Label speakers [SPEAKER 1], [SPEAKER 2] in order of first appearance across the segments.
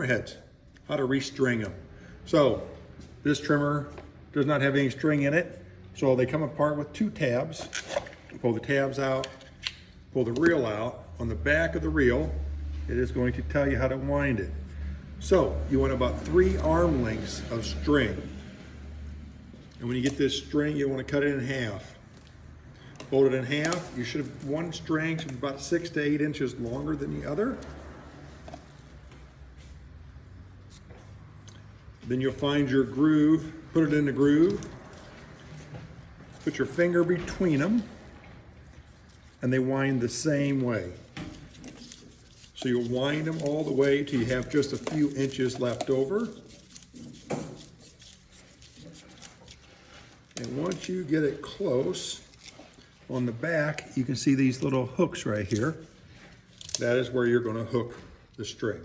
[SPEAKER 1] heads, how to restring them. So this trimmer does not have any string in it, so they come apart with 2 tabs. Pull the tabs out, pull the reel out. On the back of the reel, it is going to tell you how to wind it. So you want about 3 arm lengths of string. And when you get this string, you want to cut it in half. Fold it in half. You should have one string should be about 6 to 8 inches longer than the other. Then you'll find your groove, put it in the groove, put your finger between them, and they wind the same way. So you'll wind them all the way till you have just a few inches left over. And once you get it close, on the back, you can see these little hooks right here. That is where you're going to hook the string.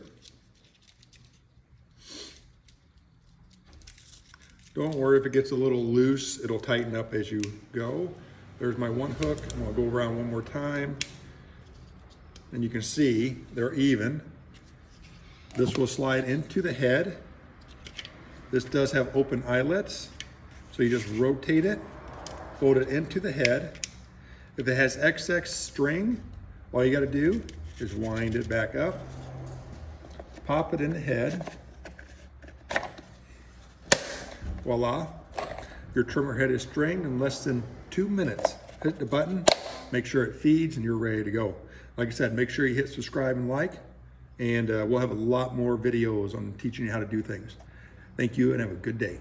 [SPEAKER 1] Don't worry if it gets a little loose, it'll tighten up as you go. There's my one hook. I'm going to go around one more time. And you can see they're even. This will slide into the head. This does have open eyelets, so you just rotate it, fold it into the head. If it has XX string, all you got to do is wind it back up, pop it in the head. Voila, your trimmer head is stringed in less than 2 minutes. Hit the button, make sure it feeds, and you're ready to go. Like I said, make sure you hit subscribe and like, and we'll have a lot more videos on teaching you how to do things. Thank you and have a good day.